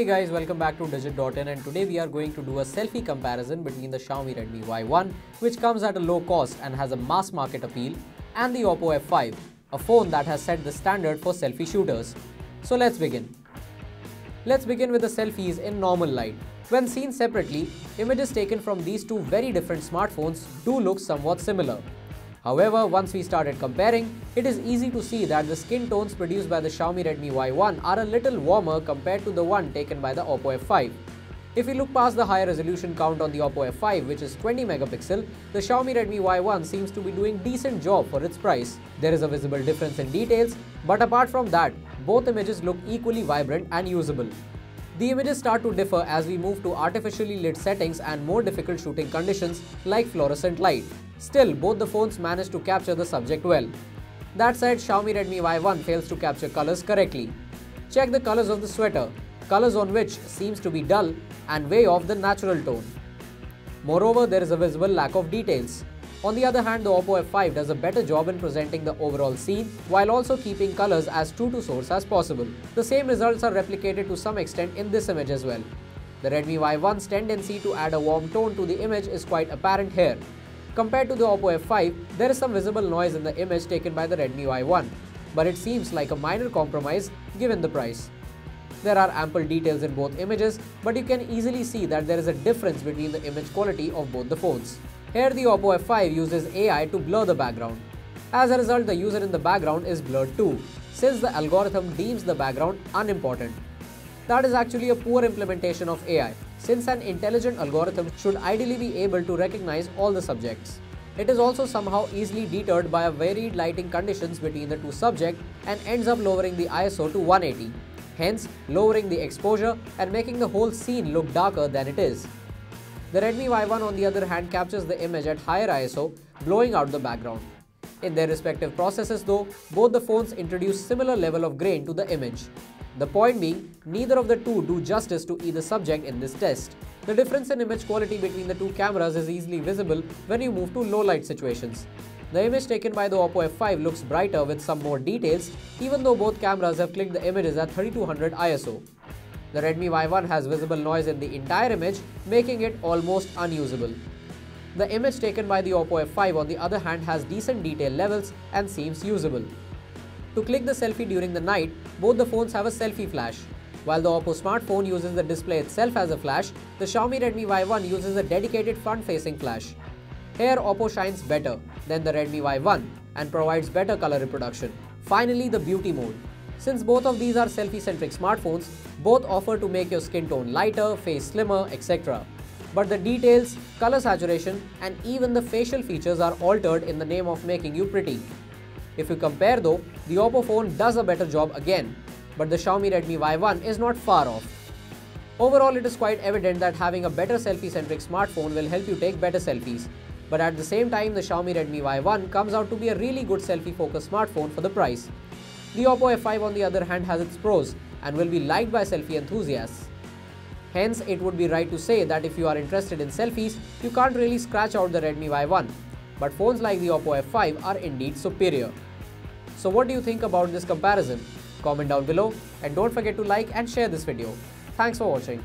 Hey guys, welcome back to Digit.in, and today we are going to do a selfie comparison between the Xiaomi Redmi Y1, which comes at a low cost and has a mass market appeal, and the Oppo F5, a phone that has set the standard for selfie shooters. So let's begin. Let's begin with the selfies in normal light. When seen separately, images taken from these two very different smartphones do look somewhat similar. However, once we started comparing, it is easy to see that the skin tones produced by the Xiaomi Redmi Y1 are a little warmer compared to the one taken by the Oppo F5. If we look past the higher resolution count on the Oppo F5, which is 20 megapixel, the Xiaomi Redmi Y1 seems to be doing decent job for its price. There is a visible difference in details, but apart from that, both images look equally vibrant and usable. The images start to differ as we move to artificially lit settings and more difficult shooting conditions like fluorescent light. Still, both the phones manage to capture the subject well. That said, Xiaomi Redmi Y1 fails to capture colors correctly. Check the colors of the sweater, colors on which seems to be dull and way off the natural tone. Moreover, there is a visible lack of details. On the other hand, the Oppo F5 does a better job in presenting the overall scene while also keeping colors as true to source as possible. The same results are replicated to some extent in this image as well. The Redmi Y1's tendency to add a warm tone to the image is quite apparent here. Compared to the Oppo F5, there is some visible noise in the image taken by the Redmi Y1, but it seems like a minor compromise given the price. There are ample details in both images, but you can easily see that there is a difference between the image quality of both the phones. Here the Oppo F5 uses AI to blur the background. As a result, the user in the background is blurred too, since the algorithm deems the background unimportant. That is actually a poor implementation of AI, since an intelligent algorithm should ideally be able to recognize all the subjects. It is also somehow easily deterred by a varied lighting conditions between the two subjects and ends up lowering the ISO to 180, hence lowering the exposure and making the whole scene look darker than it is. The Redmi Y1 on the other hand captures the image at higher ISO, blowing out the background. In their respective processes though, both the phones introduce similar level of grain to the image. The point being, neither of the two do justice to either subject in this test. The difference in image quality between the two cameras is easily visible when you move to low light situations. The image taken by the Oppo F5 looks brighter with some more details, even though both cameras have clicked the images at 3200 ISO. The Redmi Y1 has visible noise in the entire image, making it almost unusable. The image taken by the Oppo F5 on the other hand has decent detail levels and seems usable. To click the selfie during the night, both the phones have a Selfie Flash. While the Oppo smartphone uses the display itself as a flash, the Xiaomi Redmi Y1 uses a dedicated front-facing flash. Here Oppo shines better than the Redmi Y1 and provides better color reproduction. Finally, the beauty mode. Since both of these are selfie-centric smartphones, both offer to make your skin tone lighter, face slimmer, etc. But the details, color saturation, and even the facial features are altered in the name of making you pretty. If you compare though, the Oppo phone does a better job again, but the Xiaomi Redmi Y1 is not far off. Overall, it is quite evident that having a better selfie-centric smartphone will help you take better selfies. But at the same time, the Xiaomi Redmi Y1 comes out to be a really good selfie-focused smartphone for the price. The Oppo F5 on the other hand has its pros and will be liked by selfie enthusiasts. Hence, it would be right to say that if you are interested in selfies, you can't really scratch out the Redmi Y1. But phones like the Oppo F5 are indeed superior. So what do you think about this comparison? Comment down below and don't forget to like and share this video. Thanks for watching.